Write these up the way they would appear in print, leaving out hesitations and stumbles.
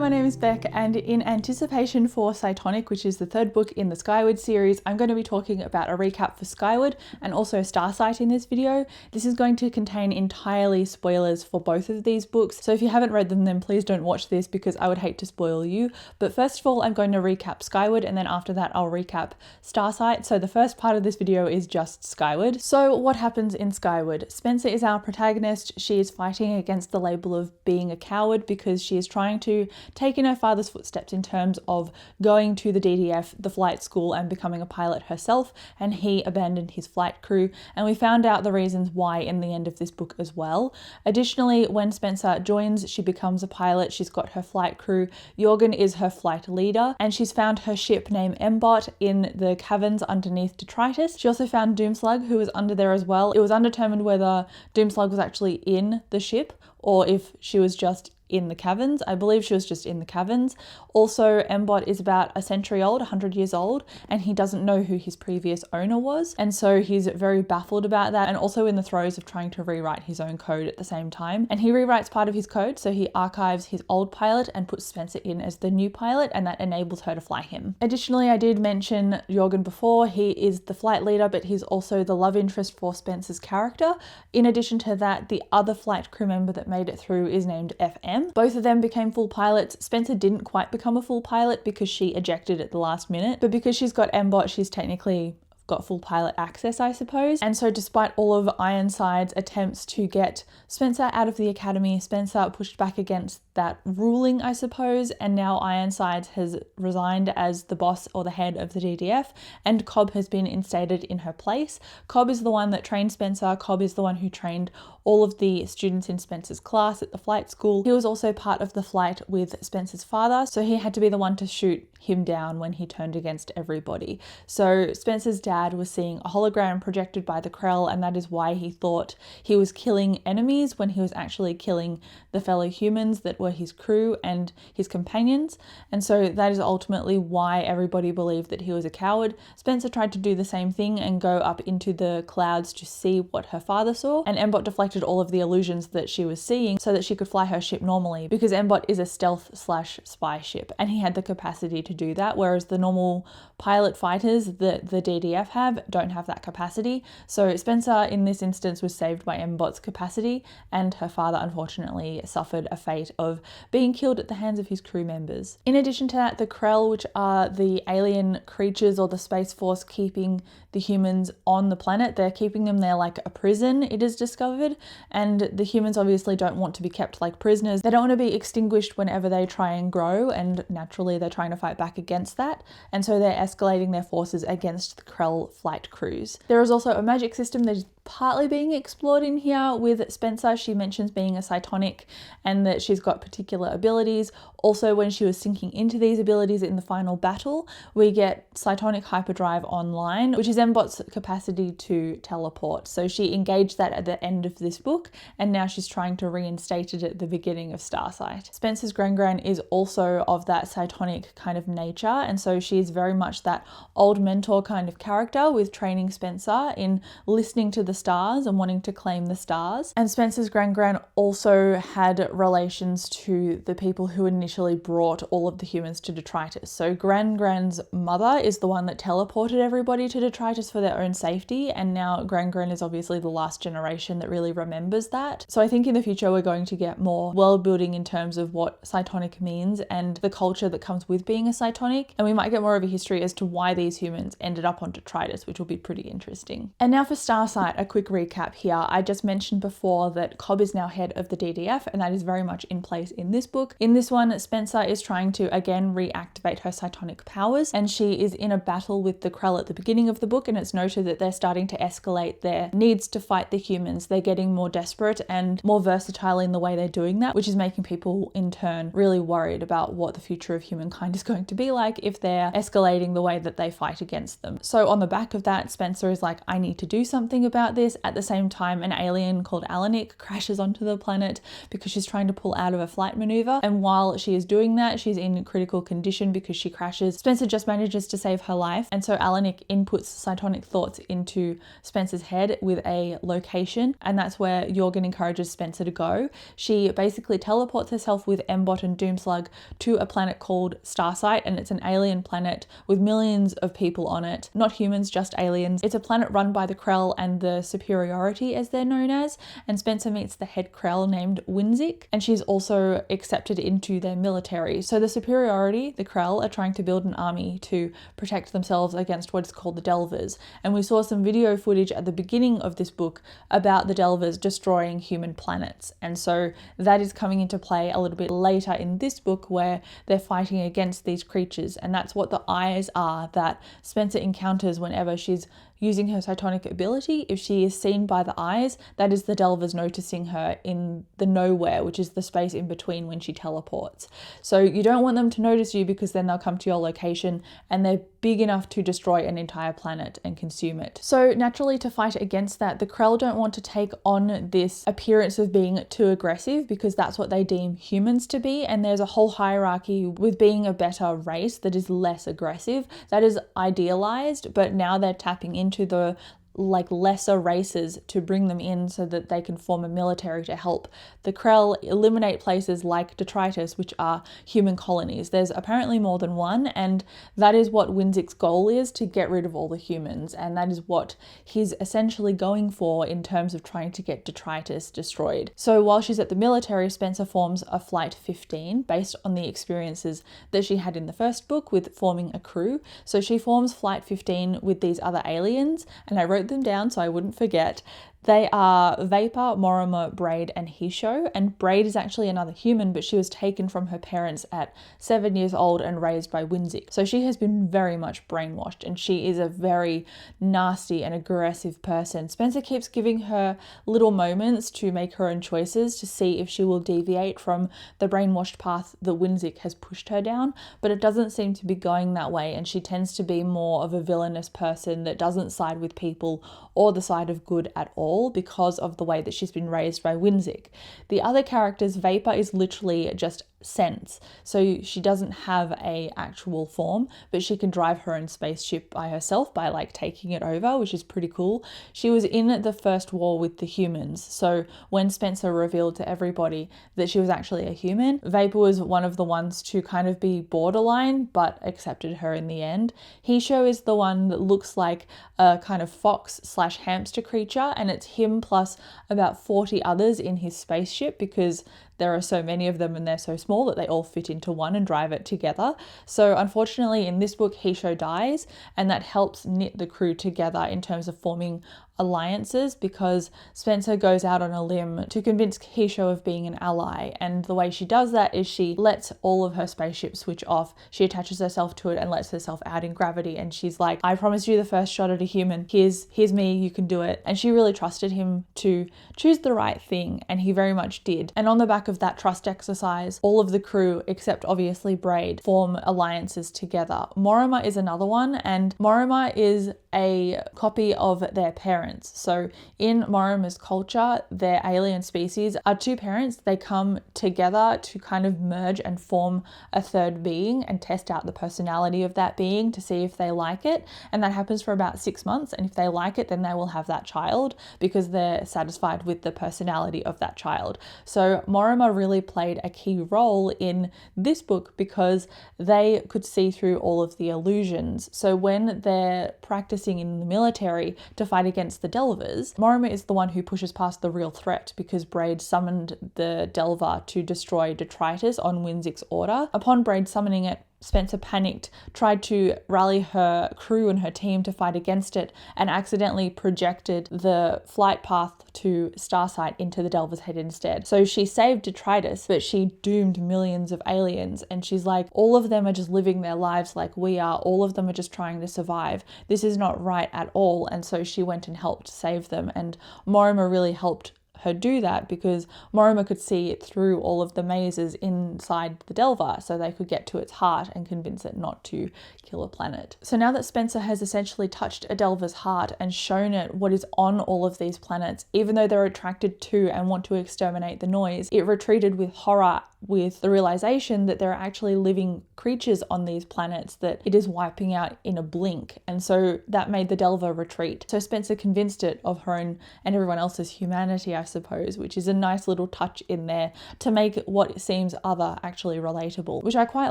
my name is Beck, and in anticipation for Cytonic, which is the third book in the Skyward series, I'm going to be talking about a recap for Skyward and also Starsight in this video. This is going to contain entirely spoilers for both of these books, so if you haven't read them then please don't watch this because I would hate to spoil you. But first of all, I'm going to recap Skyward, and then after that I'll recap Starsight. So the first part of this video is just Skyward. So what happens in Skyward? Spencer is our protagonist. She is fighting against the label of being a coward because she is trying to take in her father's footsteps in terms of going to the DDF, the flight school, and becoming a pilot herself, and he abandoned his flight crew, and we found out the reasons why in the end of this book as well. Additionally, when Spencer joins, she becomes a pilot. She's got her flight crew. Jorgen is her flight leader, and she's found her ship named Mbot in the caverns underneath Detritus. She also found Doomslug, who was under there as well. It was undetermined whether Doomslug was actually in the ship or if she was just in the caverns. I believe she was just in the caverns. Also, Mbot is about a century old, 100 years old, and he doesn't know who his previous owner was. And so he's very baffled about that, and also in the throes of trying to rewrite his own code at the same time. And he rewrites part of his code, so he archives his old pilot and puts Spencer in as the new pilot, and that enables her to fly him. Additionally, I did mention Jorgen before. He is the flight leader, but he's also the love interest for Spencer's character. In addition to that, the other flight crew member that made it through is named FM. Both of them became full pilots. Spencer didn't quite become a full pilot because she ejected at the last minute, but because she's got Mbot, she's technically got full pilot access, I suppose. And so despite all of Ironside's attempts to get Spencer out of the academy, Spencer pushed back against that ruling, I suppose, and now Ironsides has resigned as the boss or the head of the DDF, and Cobb has been instated in her place. Cobb is the one that trained Spencer. Cobb is the one who trained all of the students in Spencer's class at the flight school. He was also part of the flight with Spencer's father, so he had to be the one to shoot him down when he turned against everybody. So Spencer's dad was seeing a hologram projected by the Krell, and that is why he thought he was killing enemies when he was actually killing the fellow humans that were his crew and his companions. And so that is ultimately why everybody believed that he was a coward. Spencer tried to do the same thing and go up into the clouds to see what her father saw, and Mbot deflected all of the illusions that she was seeing so that she could fly her ship normally, because Mbot is a stealth/spy ship and he had the capacity to do that, whereas the normal pilot fighters that the DDF have don't have that capacity. So Spencer in this instance was saved by Mbot's capacity, and her father unfortunately suffered a fate of being killed at the hands of his crew members. In addition to that, the Krell, which are the alien creatures or the Space Force keeping the humans on the planet, they're keeping them there like a prison, it is discovered, and the humans obviously don't want to be kept like prisoners. They don't want to be extinguished whenever they try and grow, and naturally they're trying to fight back against that, and so they're escalating their forces against the Krell flight crews. There is also a magic system that is partly being explored in here with Spencer. She mentions being a Cytonic and that she's got particular abilities. Also, when she was sinking into these abilities in the final battle, we get Cytonic hyperdrive online, which is Mbot's capacity to teleport. So she engaged that at the end of this book, and now she's trying to reinstate it at the beginning of Starsight. Spencer's Gran is also of that Cytonic kind of nature, and so she is very much that old mentor kind of character with training Spencer in listening to the stars and wanting to claim the stars. And Spencer's Gran also had relations to the people who initially brought all of the humans to Detritus. So Gran's mother is the one that teleported everybody to Detritus for their own safety, and now Gran is obviously the last generation that really remembers that. So I think in the future we're going to get more world building in terms of what Cytonic means and the culture that comes with being a Cytonic, and we might get more of a history as to why these humans ended up on Detritus, which will be pretty interesting. And now for Starsight, a quick recap here. I just mentioned before that Cobb is now head of the DDF, and that is very much in place in this book. In this one, Spencer is trying to again reactivate her Cytonic powers, and she is in a battle with the Krell at the beginning of the book, and it's noted that they're starting to escalate their needs to fight the humans. They're getting more desperate and more versatile in the way they're doing that, which is making people in turn really worried about what the future of humankind is going to be like if they're escalating the way that they fight against them. So on the back of that, Spencer is like, I need to do something about this. At the same time, an alien called Alanik crashes onto the planet because she's trying to pull out of a flight maneuver, and while she is doing that, she's in critical condition because she crashes. Spencer just manages to save her life, and so Alanik inputs Cytonic thoughts into Spencer's head with a location, and that's where Jorgen encourages Spencer to go. She basically teleports herself with Mbot and Doomslug to a planet called Starsight, and it's an alien planet with millions of people on it. Not humans, just aliens. It's a planet run by the Krell and the Superiority, as they're known as, and Spencer meets the head Krell named Winzik, and she's also accepted into their military. So the Superiority, the Krell, are trying to build an army to protect themselves against what is called the Delvers, and we saw some video footage at the beginning of this book about the Delvers destroying human planets, and so that is coming into play a little bit later in this book where they're fighting against these creatures, and that's what the eyes are that Spencer encounters whenever she's using her Cytonic ability. If she is seen by the eyes, that is the Delvers noticing her in the nowhere, which is the space in between when she teleports. So you don't want them to notice you, because then they'll come to your location and they're big enough to destroy an entire planet and consume it. So naturally, to fight against that, the Krell don't want to take on this appearance of being too aggressive, because that's what they deem humans to be, and there's a whole hierarchy with being a better race that is less aggressive. That is idealized, but now they're tapping into the lesser races to bring them in so that they can form a military to help the Krell eliminate places like detritus, which are human colonies. There's apparently more than one, and that is what Winzik's goal is, to get rid of all the humans, and that is what he's essentially going for in terms of trying to get detritus destroyed. So while she's at the military, Spencer forms a Flight 15 based on the experiences that she had in the first book with forming a crew. So she forms Flight 15 with these other aliens, and I wrote them down so I wouldn't forget. They are Vapor, Mortimer, Braid, and Hisho. And Braid is actually another human, but she was taken from her parents at 7 years old and raised by Winzik. So she has been very much brainwashed, and she is a very nasty and aggressive person. Spencer keeps giving her little moments to make her own choices to see if she will deviate from the brainwashed path that Winzik has pushed her down, but it doesn't seem to be going that way, and she tends to be more of a villainous person that doesn't side with people or the side of good at all, because of the way that she's been raised by Winzik. The other characters, Vapor is literally just sense, so she doesn't have a actual form, but she can drive her own spaceship by herself by taking it over, which is pretty cool. She was in the first war with the humans, so when Spencer revealed to everybody that she was actually a human, Vapor was one of the ones to kind of be borderline but accepted her in the end. Hisho is the one that looks like a kind of fox/hamster creature, and it's him plus about 40 others in his spaceship, because there are so many of them and they're so small that they all fit into one and drive it together. So unfortunately in this book, Hisho dies, and that helps knit the crew together in terms of forming alliances, because Spencer goes out on a limb to convince Hisho of being an ally, and the way she does that is she lets all of her spaceship switch off. She attaches herself to it and lets herself out in gravity, and she's like, I promised you the first shot at a human, here's me, you can do it. And she really trusted him to choose the right thing, and he very much did. And on the back of that trust exercise, all of the crew, except obviously Braid, form alliances together. Mortimer is another one, and Mortimer is a copy of their parents. So in Mortimer's culture, their alien species are two parents. They come together to kind of merge and form a third being and test out the personality of that being to see if they like it. And that happens for about 6 months. And if they like it, then they will have that child, because they're satisfied with the personality of that child. So Mortimer really played a key role in this book, because they could see through all of the illusions. So when they're practicing in the military to fight against the Delvers, Mortimer is the one who pushes past the real threat, because Braid summoned the Delver to destroy detritus on Winzik's order. Upon Braid summoning it, Spencer panicked, tried to rally her crew and her team to fight against it, and accidentally projected the flight path to Starsight into the Delver's head instead. So she saved detritus, but she doomed millions of aliens, and she's like, all of them are just living their lives like we are, all of them are just trying to survive. This is not right at all. And so she went and helped save them, and Mortimer really helped her do that because Mortimer could see it through all of the mazes inside the Delver, so they could get to its heart and convince it not to kill a planet. So now that Spencer has essentially touched a Delver's heart and shown it what is on all of these planets, even though they're attracted to and want to exterminate the noise, it retreated with horror, with the realization that there are actually living creatures on these planets that it is wiping out in a blink. And so that made the Delver retreat. So Spencer convinced it of her own and everyone else's humanity, I suppose, which is a nice little touch in there to make what seems other actually relatable, which I quite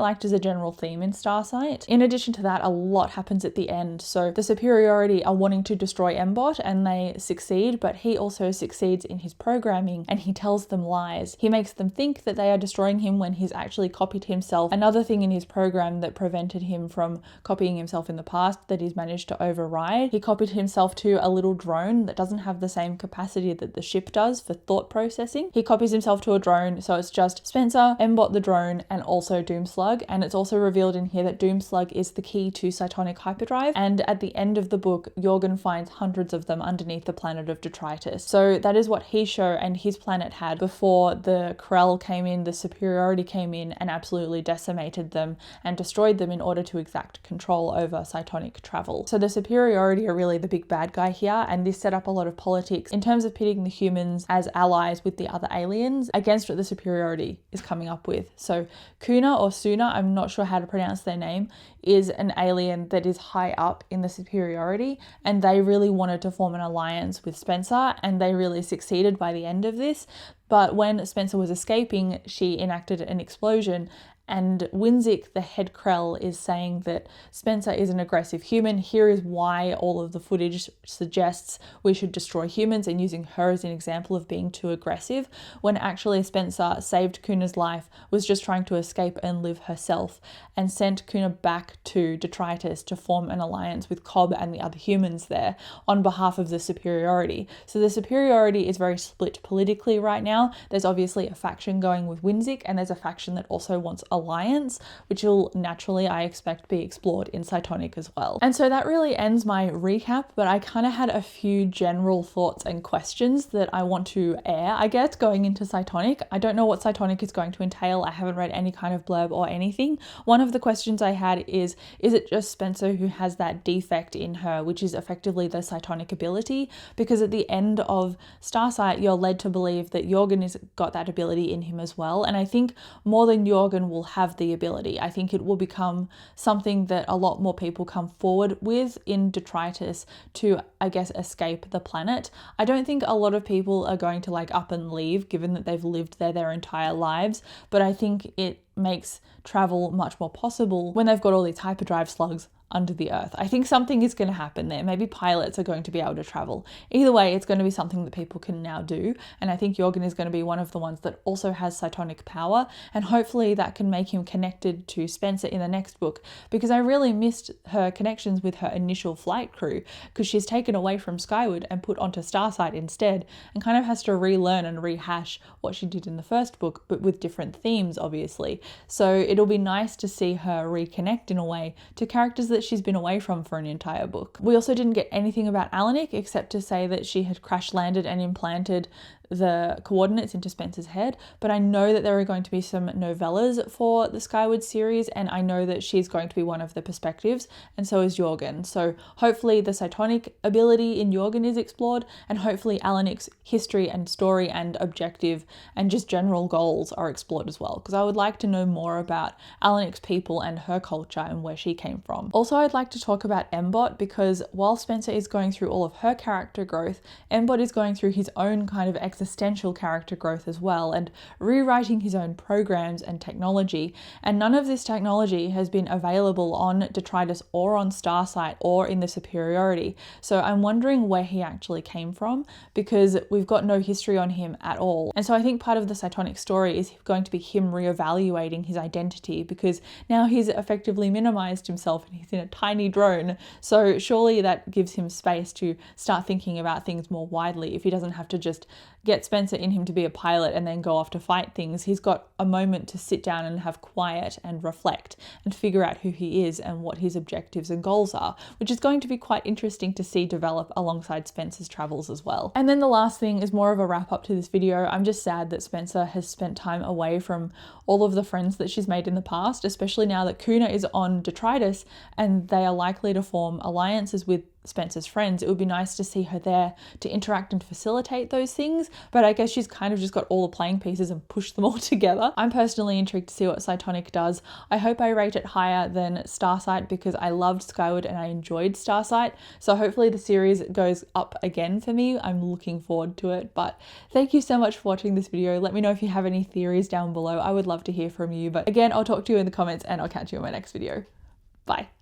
liked as a general theme in Starsight. In addition to that, a lot happens at the end. So the Superiority are wanting to destroy Mbot and they succeed, but he also succeeds in his programming and he tells them lies. He makes them think that they are destroying him when he's actually copied himself. Another thing in his program that prevented him from copying himself in the past that he's managed to override, he copied himself to a little drone that doesn't have the same capacity that the ship does for thought processing. He copies himself to a drone, so it's just Spencer, Mbot the drone, and also Doomslug. And it's also revealed in here that Doomslug is the key to Cytonic hyperdrive, and at the end of the book, Jorgen finds hundreds of them underneath the planet of Detritus. So that is what Hisho and his planet had before the Krell came in, the Superiority came in and absolutely decimated them and destroyed them in order to exact control over Cytonic travel. So the Superiority are really the big bad guy here, and this set up a lot of politics in terms of pitting the humans as allies with the other aliens against what the Superiority is coming up with. So Kuna or Suna, I'm not sure how to pronounce their name, is an alien that is high up in the Superiority, and they really wanted to form an alliance with Spencer, and they really succeeded by the end of this. But when Spencer was escaping, she enacted an explosion, and Winzik, the head Krell, is saying that Spencer is an aggressive human. Here is why all of the footage suggests we should destroy humans, and using her as an example of being too aggressive, when actually Spencer saved Kuna's life, was just trying to escape and live herself, and sent Kuna back to Detritus to form an alliance with Cobb and the other humans there on behalf of the Superiority. So the Superiority is very split politically right now. There's obviously a faction going with Winzik, and there's a faction that also wants alliance, which will naturally, I expect, be explored in Cytonic as well. And so that really ends my recap, but I kind of had a few general thoughts and questions that I want to air, I guess, going into Cytonic. I don't know what Cytonic is going to entail. I haven't read any kind of blurb or anything. One of the questions I had is it just Spencer who has that defect in her, which is effectively the Cytonic ability? Because at the end of Starsight, you're led to believe that Jorgen has got that ability in him as well. And I think more than Jorgen will have the ability. I think it will become something that a lot more people come forward with in Detritus to, I guess, escape the planet. I don't think a lot of people are going to up and leave, given that they've lived there their entire lives, but I think it makes travel much more possible when they've got all these hyperdrive slugs under the earth. I think something is going to happen there. Maybe pilots are going to be able to travel. Either way, it's going to be something that people can now do. And I think Jorgen is going to be one of the ones that also has Cytonic power. And hopefully that can make him connected to Spencer in the next book, because I really missed her connections with her initial flight crew, because she's taken away from Skyward and put onto Starsight instead, and kind of has to relearn and rehash what she did in the first book, but with different themes, obviously. So it'll be nice to see her reconnect in a way to characters that she's been away from for an entire book. We also didn't get anything about Alanik except to say that she had crash landed and implanted the coordinates into Spencer's head, but I know that there are going to be some novellas for the Skyward series, and I know that she's going to be one of the perspectives, and so is Jorgen. So hopefully the Cytonic ability in Jorgen is explored, and hopefully Alanik's history and story and objective and just general goals are explored as well, because I would like to know more about Alanik's people and her culture and where she came from. Also, I'd like to talk about Mbot, because while Spencer is going through all of her character growth, Mbot is going through his own kind of existential character growth as well, and rewriting his own programs and technology, and none of this technology has been available on Detritus or on Starsight or in the Superiority. So I'm wondering where he actually came from, because we've got no history on him at all. And so I think part of the Cytonic story is going to be him reevaluating his identity, because now he's effectively minimized himself and he's in a tiny drone. So surely that gives him space to start thinking about things more widely, if he doesn't have to just get get Spencer in him to be a pilot and then go off to fight things, he's got a moment to sit down and have quiet and reflect and figure out who he is and what his objectives and goals are, which is going to be quite interesting to see develop alongside Spencer's travels as well. And then the last thing is more of a wrap up to this video. I'm just sad that Spencer has spent time away from all of the friends that she's made in the past, especially now that Kuna is on detritus and they are likely to form alliances with Spencer's friends. It would be nice to see her there to interact and facilitate those things, but I guess she's kind of just got all the playing pieces and pushed them all together. I'm personally intrigued to see what Cytonic does. I hope I rate it higher than Starsight because I loved Skyward and I enjoyed Starsight, so hopefully the series goes up again for me. I'm looking forward to it. But thank you so much for watching this video. Let me know if you have any theories down below. I would love to hear from you, but again, I'll talk to you in the comments and I'll catch you in my next video. Bye.